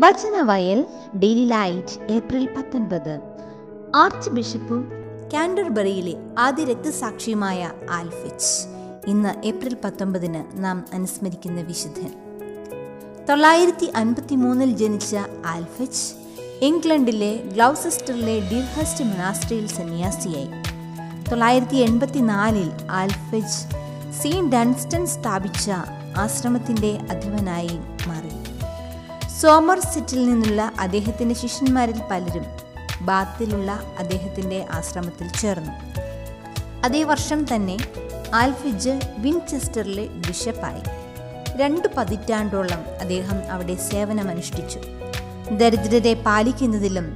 Vachanavayal daily light April 19. Arch ബിഷപ്പും കാൻഡർബറിയിലെ ആദ്യ രക്തസാക്ഷിയുമായ ആൽഫിച്ച് ഇന്ന് April 19 നാം അനുസ്മരിക്കുന്ന വിശുദ്ധൻ. 953 ജനിച്ച ആൽഫിച്ച് ഇംഗ്ലണ്ടിലെ ഗ്ലൗസെസ്റ്ററിലെ ഡീർഹസ്റ്റ് മൊനാസ്ട്രിയിൽ സന്യാസിയായി. 984 ആൽഫിച്ച് സെയിന്റ് ഡൺസ്റ്റൺ സ്ഥാപിച്ച ആശ്രമത്തിൻ്റെ അധിപനായി മാറി. സോമർസെറ്റിൽ നിന്നുള്ള അദ്ദേഹത്തിൻ്റെ ശിഷ്യന്മാരിൽ പലരും ബാത്തിലുള്ള അദ്ദേഹത്തിൻ്റെ ആശ്രമത്തിൽ ചേർന്നു. അതേ വർഷം തന്നെ ആൽഫിച്ച് വിൻചെസ്റ്ററിലെ ബിഷപ്പായി. 2 പതിറ്റാണ്ടോളം അദ്ദേഹം അവിടെ സേവനമനുഷ്ഠിച്ചു. ദരിദ്രരെ പാലിക്കുന്നതിലും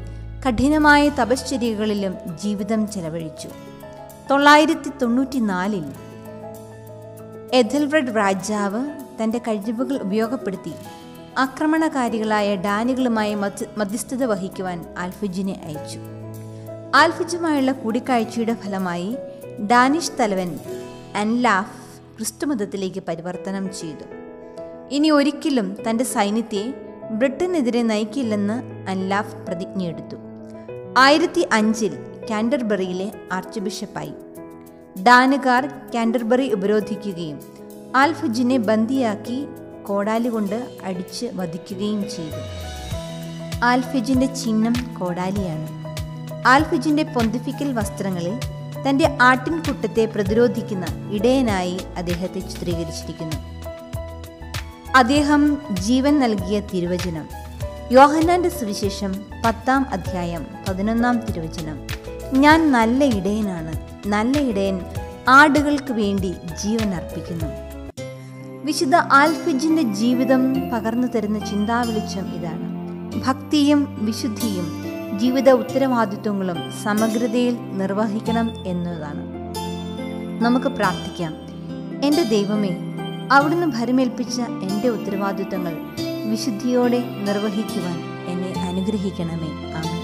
കഠിനമായ തപശ്ചര്യകളിലും ജീവിതം ചെലവഴിച്ചു. 994 എഥൽറെഡ് രാജാവ് തൻ്റെ കഴിവുകൾ ഉപയോഗപ്പെടുത്തി ആക്രമണകാരികളായ ഡാനികളുമായി മധ്യസ്ഥത വഹിക്കുവാൻ ആൽഫിജിനെ അയച്ചു. ആൽഫിജുമായുള്ള കൂടിക്കാഴ്ചയുടെ ഫലമായി ഡാനിഷ് തലവൻ അൻലാഫ് ക്രിസ്തുമതത്തിലേക്ക് പരിവർത്തനം ചെയ്തു. ഇനി ഒരിക്കലും തൻ്റെ സൈന്യത്തെ ബ്രിട്ടനെതിരെ നയിക്കില്ലെന്ന് അൻലാഫ് പ്രതിജ്ഞയെടുത്തു. 1005 കാൻഡർബറിയിലെ ആർച്ച് ബിഷപ്പായി. ഡാനുകാർ കാൻഡർബറി ഉപരോധിക്കുകയും ആൽഫിജിനെ ബന്ദിയാക്കി കോടാലി കൊണ്ട് അടിച്ച് വധിക്കുകയും ചെയ്തു. ആൽഫിജിൻ്റെ ചിഹ്നം കോടാലിയാണ്. ആൽഫിജിൻ്റെ പൊന്തിഫിക്കൽ വസ്ത്രങ്ങളിൽ തൻ്റെ ആട്ടിൻകൂട്ടത്തെ പ്രതിരോധിക്കുന്ന ഇടയനായി അദ്ദേഹത്തെ ചിത്രീകരിച്ചിരിക്കുന്നു. അദ്ദേഹം ജീവൻ നൽകിയ തിരുവചനം. യോഹന്നാന്റെ സുവിശേഷം 10-ാം അധ്യായം 11-ാം തിരുവചനം. ഞാൻ നല്ല ഇടയനാണ്, നല്ല ഇടയൻ ആടുകൾക്ക് വേണ്ടി ജീവൻ അർപ്പിക്കുന്നു. വിശുദ്ധ ആൽഫിജിന്റെ ജീവിതം പകർന്നു തരുന്ന ചിന്താവെളിച്ചം ഇതാണ്. ഭക്തിയും വിശുദ്ധിയും ജീവിത ഉത്തരവാദിത്വങ്ങളും സമഗ്രതയിൽ നിർവഹിക്കണം എന്നതാണ്. നമുക്ക് പ്രാർത്ഥിക്കാം. എൻ്റെ ദൈവമേ, അവിടുന്ന് ഭരമേൽപ്പിച്ച എൻ്റെ ഉത്തരവാദിത്വങ്ങൾ വിശുദ്ധിയോടെ നിർവഹിക്കുവാൻ എന്നെ അനുഗ്രഹിക്കണമേ. ആമേൻ.